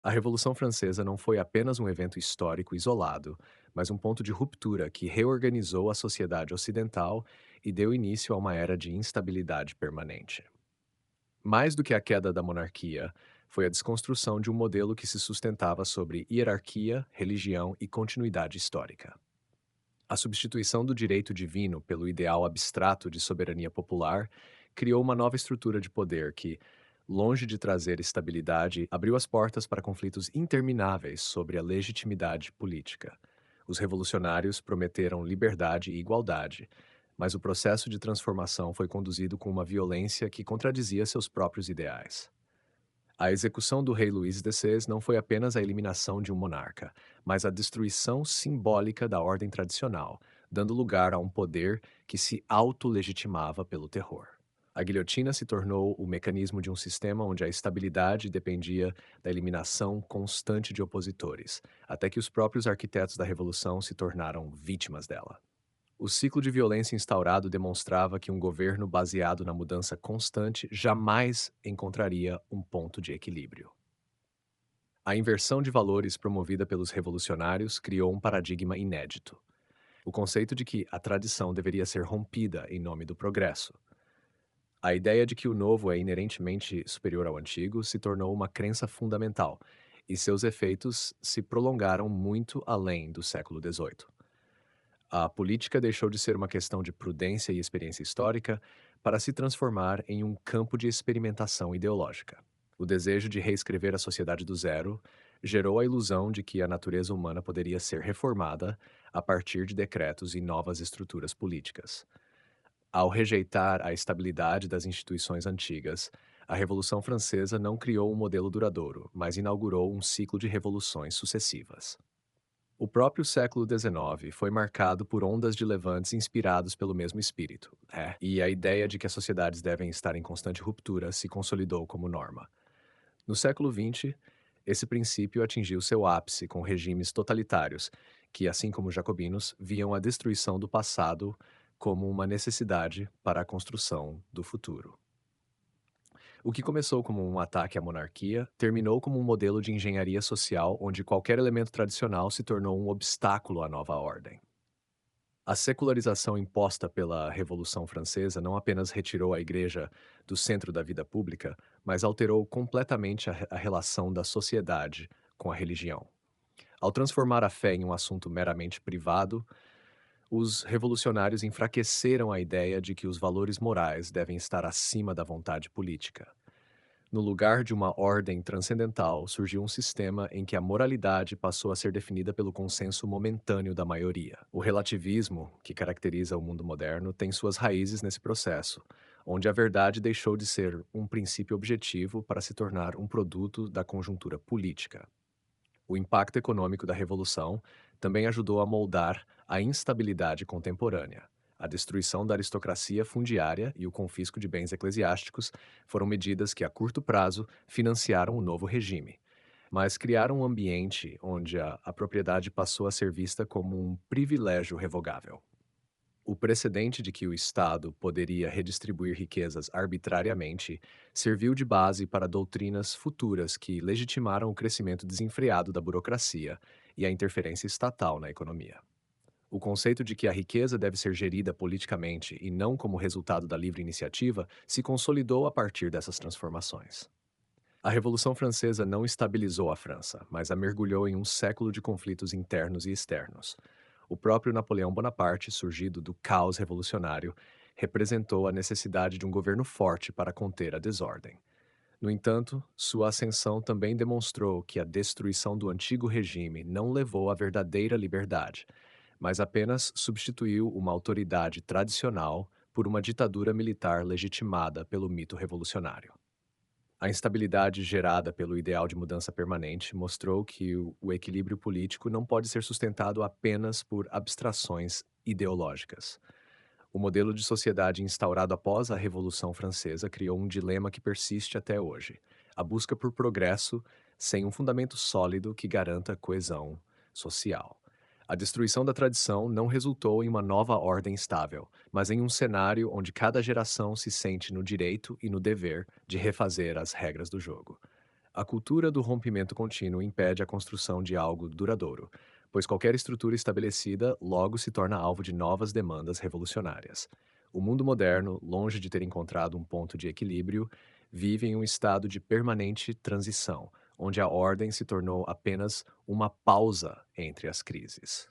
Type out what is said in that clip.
A Revolução Francesa não foi apenas um evento histórico isolado, mas um ponto de ruptura que reorganizou a sociedade ocidental e deu início a uma era de instabilidade permanente. Mais do que a queda da monarquia, foi a desconstrução de um modelo que se sustentava sobre hierarquia, religião e continuidade histórica. A substituição do direito divino pelo ideal abstrato de soberania popular criou uma nova estrutura de poder que, longe de trazer estabilidade, abriu as portas para conflitos intermináveis sobre a legitimidade política. Os revolucionários prometeram liberdade e igualdade, mas o processo de transformação foi conduzido com uma violência que contradizia seus próprios ideais. A execução do rei Luís XVI não foi apenas a eliminação de um monarca, mas a destruição simbólica da ordem tradicional, dando lugar a um poder que se auto-legitimava pelo terror. A guilhotina se tornou o mecanismo de um sistema onde a estabilidade dependia da eliminação constante de opositores, até que os próprios arquitetos da revolução se tornaram vítimas dela. O ciclo de violência instaurado demonstrava que um governo baseado na mudança constante jamais encontraria um ponto de equilíbrio. A inversão de valores promovida pelos revolucionários criou um paradigma inédito: o conceito de que a tradição deveria ser rompida em nome do progresso. A ideia de que o novo é inerentemente superior ao antigo se tornou uma crença fundamental, e seus efeitos se prolongaram muito além do século XVIII. A política deixou de ser uma questão de prudência e experiência histórica para se transformar em um campo de experimentação ideológica. O desejo de reescrever a sociedade do zero gerou a ilusão de que a natureza humana poderia ser reformada a partir de decretos e novas estruturas políticas. Ao rejeitar a estabilidade das instituições antigas, a Revolução Francesa não criou um modelo duradouro, mas inaugurou um ciclo de revoluções sucessivas. O próprio século XIX foi marcado por ondas de levantes inspirados pelo mesmo espírito, e a ideia de que as sociedades devem estar em constante ruptura se consolidou como norma. No século XX, esse princípio atingiu seu ápice com regimes totalitários, que, assim como os jacobinos, viam a destruição do passado como uma necessidade para a construção do futuro. O que começou como um ataque à monarquia terminou como um modelo de engenharia social onde qualquer elemento tradicional se tornou um obstáculo à nova ordem. A secularização imposta pela Revolução Francesa não apenas retirou a Igreja do centro da vida pública, mas alterou completamente a relação da sociedade com a religião. Ao transformar a fé em um assunto meramente privado, os revolucionários enfraqueceram a ideia de que os valores morais devem estar acima da vontade política. No lugar de uma ordem transcendental, surgiu um sistema em que a moralidade passou a ser definida pelo consenso momentâneo da maioria. O relativismo, que caracteriza o mundo moderno, tem suas raízes nesse processo, onde a verdade deixou de ser um princípio objetivo para se tornar um produto da conjuntura política. O impacto econômico da Revolução também ajudou a moldar a instabilidade contemporânea. A destruição da aristocracia fundiária e o confisco de bens eclesiásticos foram medidas que, a curto prazo, financiaram o novo regime, mas criaram um ambiente onde a propriedade passou a ser vista como um privilégio revogável. O precedente de que o Estado poderia redistribuir riquezas arbitrariamente serviu de base para doutrinas futuras que legitimaram o crescimento desenfreado da burocracia e a interferência estatal na economia. O conceito de que a riqueza deve ser gerida politicamente e não como resultado da livre iniciativa se consolidou a partir dessas transformações. A Revolução Francesa não estabilizou a França, mas a mergulhou em um século de conflitos internos e externos. O próprio Napoleão Bonaparte, surgido do caos revolucionário, representou a necessidade de um governo forte para conter a desordem. No entanto, sua ascensão também demonstrou que a destruição do antigo regime não levou à verdadeira liberdade, mas apenas substituiu uma autoridade tradicional por uma ditadura militar legitimada pelo mito revolucionário. A instabilidade gerada pelo ideal de mudança permanente mostrou que o equilíbrio político não pode ser sustentado apenas por abstrações ideológicas. O modelo de sociedade instaurado após a Revolução Francesa criou um dilema que persiste até hoje: a busca por progresso sem um fundamento sólido que garanta coesão social. A destruição da tradição não resultou em uma nova ordem estável, mas em um cenário onde cada geração se sente no direito e no dever de refazer as regras do jogo. A cultura do rompimento contínuo impede a construção de algo duradouro, pois qualquer estrutura estabelecida logo se torna alvo de novas demandas revolucionárias. O mundo moderno, longe de ter encontrado um ponto de equilíbrio, vive em um estado de permanente transição, onde a ordem se tornou apenas uma pausa entre as crises.